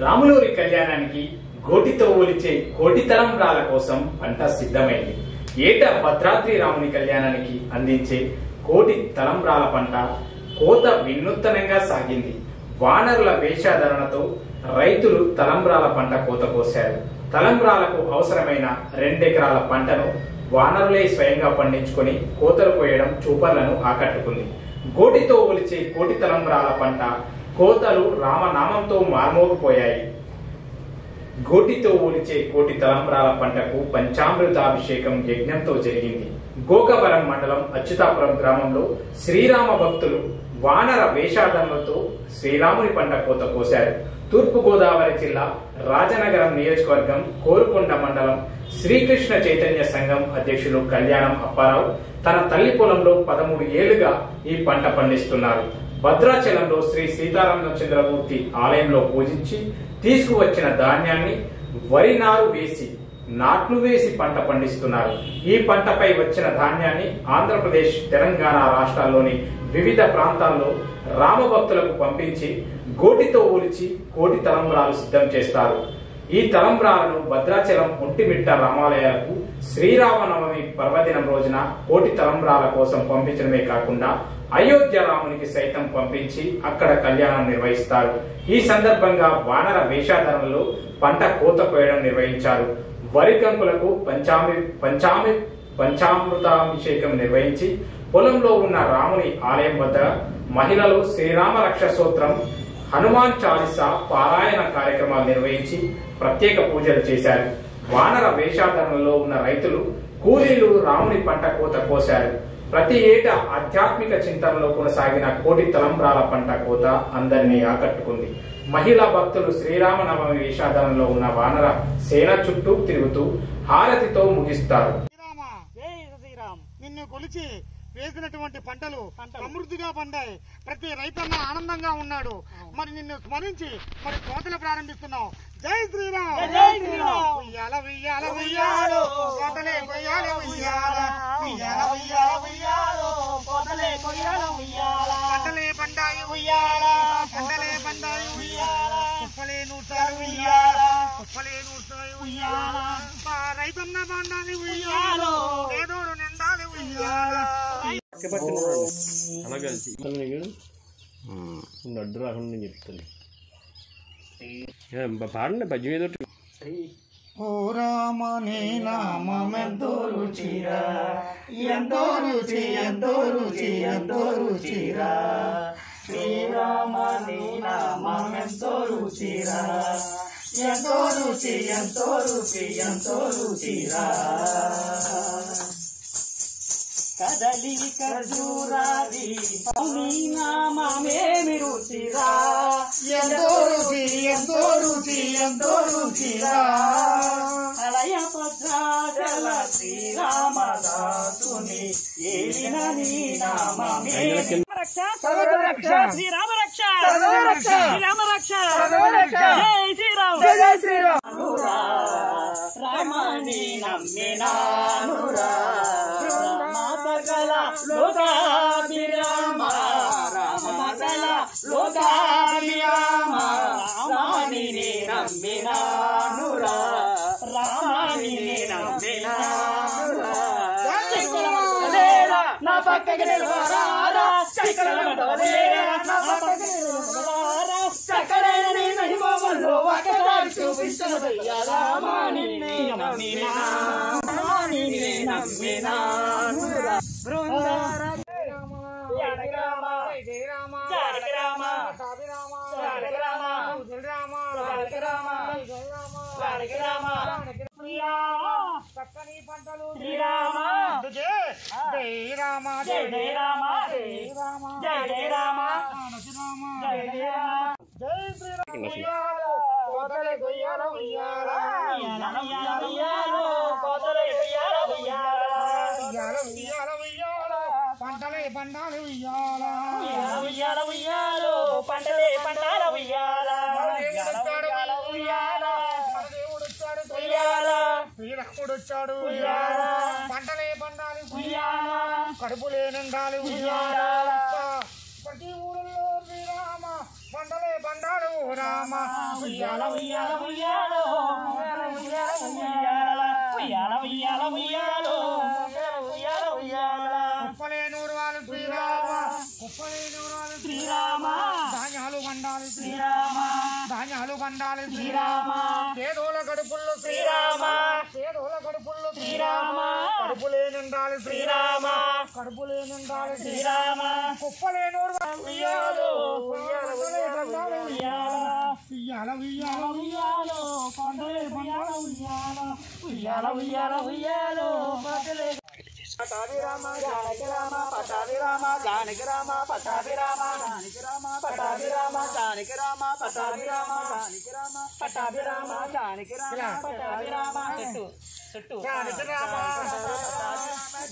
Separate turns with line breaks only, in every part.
రాములూరి కళ్యాణానికి గోటితో ఒలిచే కోటి తలంబ్రాల కోసం పంట సిద్ధమైంది. ఏటా భద్రాద్రి రాముని కళ్యాణానికి అందించే కోటి తలంబ్రాల పంట కోత వినూత్నంగా సాగింది. వానరుల వేషాధరణతో రైతులు తలంబ్రాల పంట కోత కోశారు. తలంబ్రాలకు అవసరమైన 2 ఎకరాల పంటను వానరులే స్వయంగా పండించుకొని కోతలు కోయడం చూపర్లను ఆకట్టుకుంది. గోటితో ఒలిచే కోటి తలంబ్రాల పంట కోతలు రామనామంతో మార్మోగిపోయాయి. గోటితో ఒలిచే కోటి తలంబ్రాల పంటకు పంచామృతాభిషేకం యజ్ఞంతో జరిగింది. గోకవరం మండలం అచ్యుతాపురం గ్రామంలో శ్రీరామ భక్తులు వానర వేషాధరణలతో శ్రీరాముని పంట కోత కోశారు. తూర్పు గోదావరి జిల్లా రాజనగరం నియోజకవర్గం కోరుకొండ మండలం శ్రీకృష్ణ చైతన్య సంఘం అధ్యక్షులు కళ్యాణం అప్పారావు తన తల్లి పొలంలో 13 ఏళ్లుగా ఈ పంట పండిస్తున్నారు. భద్రాచలంలో శ్రీ సీతారామచంద్రమూర్తి ఆలయంలో పూజించి తీసుకువచ్చిన ధాన్యాన్ని వరి నారు వేసి నాట్లు వేసి పంట పండిస్తున్నారు. ఈ పంటపై వచ్చిన ధాన్యాన్ని ఆంధ్రప్రదేశ్, తెలంగాణ రాష్ట్రాల్లోని వివిధ ప్రాంతాల్లో రామభక్తులకు పంపించి గోటితో ఒలిచి కోటి తలంబ్రాలు సిద్ధం చేస్తారు. ఈ తలంబ్రాలను భద్రాచలం, ఒంటిమిట్ట రామాలయాలకు శ్రీరామనవమి పర్వదినం రోజున కోటి తలంబ్రాల కోసం పంపించడమే కాకుండా అయోధ్య రామునికి సైతం పంపించి అక్కడ కళ్యాణం నిర్వహిస్తారు. ఈ సందర్భంగా వానర వేషాధరణలో పంట కోత కోయడం నిర్వహించారు. వరి కంకులకు పంచామృతాభిషేకం నిర్వహించి పొలంలో ఉన్న రాముని ఆలయం వద్ద మహిళలు శ్రీరామ రక్ష స్తోత్రం, హనుమాన్ చాలీసా పారాయణ కార్యక్రమాలు నిర్వహించి ప్రత్యేక పూజలు చేశారు. వానర వేషాధరణలో ఉన్న రైతులు, కూలీలు రాముని పంట కోత కోశారు. ప్రతి ఏటా ఆధ్యాత్మిక చింతనలో కొనసాగిన కోటి తలంబ్రాల పంట కోత అందరినీ ఆకట్టుకుంది. మహిళా భక్తులు శ్రీరామనవమి వేషాధరణలో ఉన్న వానర సేన చుట్టూ తిరుగుతూ హారతితో ముగిస్తారు.
నిన్ను కొలిచి వేసినటువంటి పంటలు సమృద్ధిగా పండాయి. ప్రతి రైతన్న ఆనందంగా ఉన్నాడు. మరి నిన్ను స్మరించి మరి కోతలు ప్రారంభిస్తున్నావు. జై శ్రీరామ్, జై శ్రీరామ్. ఉయ్యాల ఉయ్యాల ఉయ్యాలో కోతలే కొయ్యాల ఉయ్యాల, ఉయ్యాల ఉయ్యాల ఉయ్యాలో కోతలే కొయ్యాల ఉయ్యాల. పంటలే పండాయి ఉయ్యాల, పంటలే పండాయి ఉయ్యాల, కుప్పలే నూర్చారు ఉయ్యాల, కుప్పలే నూర్చారు ఉయ్యాల. రైతన్న పండాలి ఉయ్యాలో, పేదోడు నిండాలి ఉయ్యాల.
అడ్డు రాకుండా చెప్తాను. పాడండి పద్యం ఏదో.
ఓ రామ నీ నామెంతో రుచిరా, ఎంతో రుచి ఎంతో రుచి ఎంతో రుచిరా. శ్రీరామ నీ నామెంతో రుచిరా, ఎంతో రుచి ఎంతో రుచి ఎంతో రుచిరా. కదలి ఖర్జూరాది నీ నామమేమి రుచిరా, ఎంతో రుచి ఎంతో రుచి ఎంతో రుచిరా. అలయ భద్రాచల శ్రీరామదాసుని ఏలిన నీ నామమే రక్ష సర్వరక్ష, శ్రీరామ రక్ష సర్వరక్ష, శ్రీరామ రక్ష సర్వరక్ష. జై శ్రీరామ్, జై శ్రీరామ్. రామాని నమ్మినానురా, లోకాభిరామ రామకల లోకాభిరామ. రామాని నమ్మినానురా, రామాని నమ్మినానురా. నా పక్కకి నిలవరారా, చక్కడైన నీ మహిమలో ఒకసారి చూపిస్తున్నదయ్యా. రామాని నమ్మినానురా. చక్కని పంటలు శ్రీరామ, జయ జయ రామ, జయ జయ రామ, జయ రామ, జయ జయ రామ, జయ జయ రామ. జై శ్రీరామ. కోతలే కొయ్యాల ఉయ్యాల, ఉయ్యాల ఉయ్యాలో కోతలే కొయ్యాల ఉయ్యాల, ఉయ్యాల ఉయ్యాల ఉయ్యాల. పంటలే పండాలి ఉయ్యాల, ఉయ్యాల ఉయ్యాల ఉయ్యాలో పంటలే పండాల ఉయ్యాల, ఉయ్యాల ఉయ్యాల. శ్రీరాముడు వచ్చాడు ఉయ్యాల, పంటలే పండాలి ఉయ్యాల, కడుపులే నిండాలి ఉయ్యాల. ప్రతి ఊరిలో శ్రీరామ పంటలే పండాలి రామ
ఉయ్యాల ఉయ్యాల ఉయ్యాలో ఉయ్యాల ఉయ్యాల ఉయ్యాల ఉయ్యాల ఉయ్యాలో ఉయ్యాల ఉయ్యాల
కుప్పలేనూరు వాళ్ళు శ్రీరామ కుప్పలేనూరు వాళ్ళు
శ్రీరామ
ధాన్యాలు బండాలి
శ్రీరామ
ధాన్యాలు బండాలి
శ్రీరామ
పేదోల గడుపుల్లో
శ్రీరామ
పేదోల గడుపుల్లో
శ్రీరామ
కడుపులే నిండాలి
శ్రీరామ
కడుపులే నిండాలి
శ్రీరామ
కుప్పలేనూరు
ఉయ్యాలో ఉయ్యాల ఉయ్యాల ఉయ్యాల
ఉయ్యాల ఉయ్యాల
ఉయ్యాలో పంటలే పంటల ఉయ్యాల ఉయ్యాల ఉయ్యాల ఉయ్యాలో పంటలే పటాభి రామ జానకి రామ పటాభి రామ జానకి రామ పటాభి రామ జానకి రామ పటాభి రామ జానకి రామ పటాభి రామ జానకి రామ పటాభి రామ జానకి రామ పటాభి రామ చుట్టూ
జానకి రామ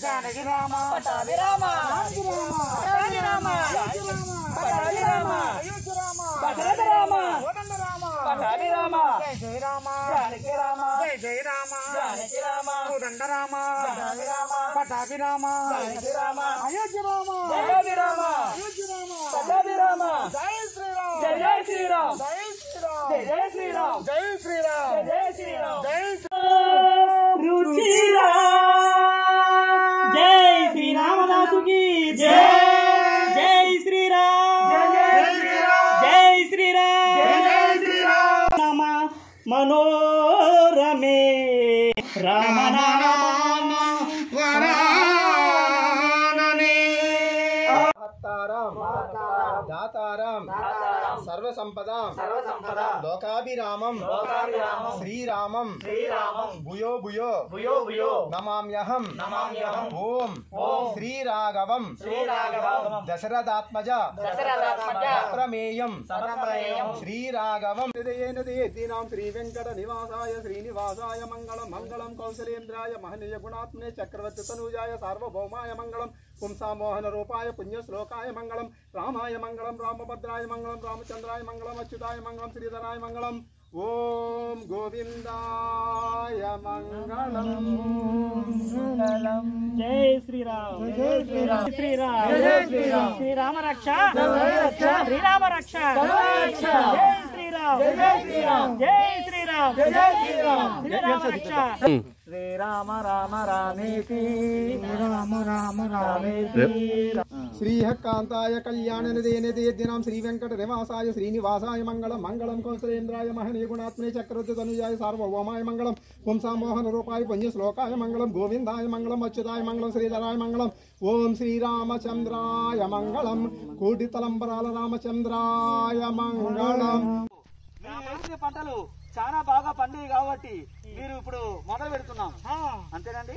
జానకి రామ పటాభి రామ పటాభి రామ పటాభి రామ పటాభి రామ పటాభి రామ
జయ రామ
జానకి రామ
జయ రామ
జానకి రామ
దండ రామ
పటాభి రామ
పటాభి రామ
జానకి రామ
అయోధ్య రామ
పటాభి రామ
అయోధ్య రామ
పటాభి రామ
జై శ్రీరామ్
జై జై శ్రీరామ్
జై శ్రీరామ్
జై జై శ్రీరామ్
జై శ్రీరామ్
జై శ్రీరామ్
జై
రుచిరా జై శ్రీరామదాసుకి జై జై శ్రీరామ్ జై శ్రీరామ్ జై శ్రీరామ్ జై శ్రీరామ్ నమ మనోరమే రామ నామ
వరాననే
దాతారం సర్వసంపదాం లోకాభిరామం శ్రీరామం భూయో భూయో నమామ్యహం ఓం శ్రీరాఘవం దశరథాత్మజ ప్రమేయం శ్రీరాఘవం హృదయేనదేదీనాం శ్రీ వెంకట నివాసాయ శ్రీనివాసాయ మంగళం మంగళం కౌసలేంద్రాయ మహనీయ గుణాత్మనే చక్రవర్తి తనూజాయ సార్వభౌమాయ మంగళం పుంసామోహన రూపాయ పుణ్యశ్లోకాయ మంగళం రామాయ మంగళం రామభద్రాయ మంగళం రామచంద్రాయ మంగళం అచ్యుతాయ మంగళం శ్రీధరాయ మంగళం ఓం గోవిందాయ మంగళం
జై శ్రీరామ్ జై శ్రీరామ్ శ్రీరామ్ జై శ్రీరామ్ శ్రీరామ రక్ష శ్రీరామ రక్ష జై శ్రీరామ్ జై శ్రీరామ్ జై శ్రీరామ్ జై శ్రీరామ్ శ్రీరామ రక్ష శ్రీరామ రామ రామేతి రామ రామ రామేతి
శ్రీహకాంతాయ కళ్యాణనిదేనదేదినాం శ్రీ వెంకట నివాసాయ శ్రీనివాసాయ మంగళం మంగళం కౌసలేంద్రాయ మహనీయ గుణాత్మనే చక్రవర్తి తనుజాయ సార్వభౌమాయ మంగళం పుంసామోహన రూపాయ పుణ్యశ్లోకాయ మంగళం గోవిందాయ మంగళం అచ్యుతాయ మంగళం శ్రీధరాయ మంగళం ఓం శ్రీరామచంద్రాయ మంగళం కోటి తలంబరాల రామచంద్రాయ మంగళం.
వేసిన పంటలు చాలా బాగా పండివి కాబట్టి మీరు ఇప్పుడు మొదలు పెడుతున్నాం అంతేనండి.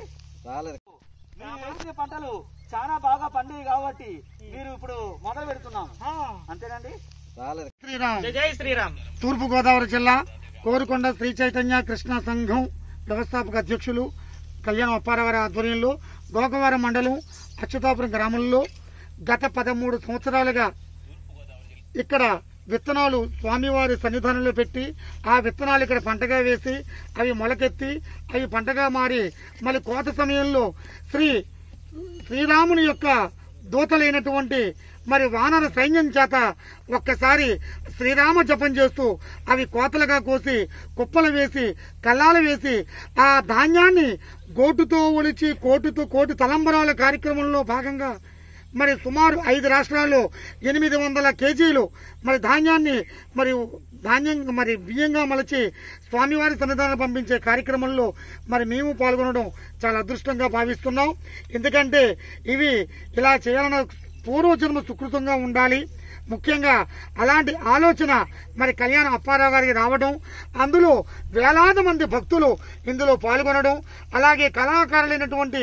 మీరు వేసిన పంటలు చాలా బాగా పండివి కాబట్టి మీరు ఇప్పుడు మొదలు పెడుతున్నాం అంతేనండి.
శ్రీరామ్
జై శ్రీరామ్.
తూర్పు గోదావరి జిల్లా కోరుకొండ శ్రీ చైతన్య కృష్ణ సంఘం వ్యవస్థాపక అధ్యక్షులు కళ్యాణ అప్పారావారి ఆధ్వర్యంలో గోకవరం మండలం అచ్యుతాపురం గ్రామంలో గత 13 సంవత్సరాలుగా ఇక్కడ విత్తనాలు స్వామివారి సన్నిధానంలో పెట్టి ఆ విత్తనాలు ఇక్కడ పంటగా వేసి అవి మొలకెత్తి అవి పంటగా మారి మళ్ళీ కోత సమయంలో శ్రీరాముని యొక్క దూతలైనటువంటి మరి వానర సైన్యం చేత ఒక్కసారి శ్రీరామ జపం చేస్తూ అవి కోతలుగా కోసి కుప్పలు వేసి కల్లాలు వేసి ఆ ధాన్యాన్ని గోటుతో ఒలిచి కోటి తలంబరాల కార్యక్రమంలో భాగంగా మరి సుమారు 5 రాష్ట్రాల్లో 800 కేజీలు మరి ధాన్యాన్ని మరి బియ్యంగా మలచి స్వామివారి సన్నిధానం పంపించే కార్యక్రమంలో మరి మేము పాల్గొనడం చాలా అదృష్టంగా భావిస్తున్నాం. ఎందుకంటే ఇవి ఇలా చేయాలన్న పూర్వజన్మ సుకృతంగా ఉండాలి. ముఖ్యంగా అలాంటి ఆలోచన మరి కళ్యాణ అప్పారావు గారికి రావడం, అందులో వేలాది మంది భక్తులు ఇందులో పాల్గొనడం, అలాగే కళాకారులైనటువంటి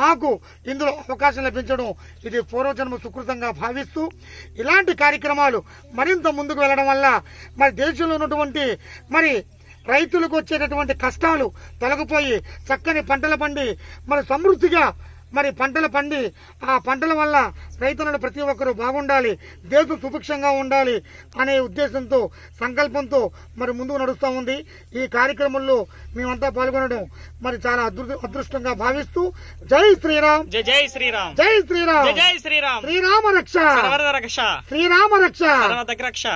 మాకు ఇందులో అవకాశం లభించడం ఇది పూర్వజన్మ సుకృతంగా భావిస్తూ ఇలాంటి కార్యక్రమాలు మరింత ముందుకు వెళ్లడం వల్ల మరి దేశంలో ఉన్నటువంటి మరి రైతులకు వచ్చేటటువంటి కష్టాలు తొలగిపోయి చక్కని పంటలు పండి మరి సమృద్ధిగా మరి పంటలు పండి ఆ పంటల వల్ల రైతులను ప్రతి ఒక్కరూ బాగుండాలి, దేశం సుభిక్షంగా ఉండాలి అనే ఉద్దేశంతో సంకల్పంతో మరి ముందుకు నడుస్తూ ఉంది. ఈ కార్యక్రమంలో మేమంతా పాల్గొనడం మరి చాలా అదృష్టంగా భావిస్తూ జై శ్రీరామ్
జై శ్రీరామ్
జై శ్రీరామ్
జై శ్రీరామ్
శ్రీరామ రక్ష
సర్వద రక్ష
శ్రీరామ రక్ష
సర్వద రక్ష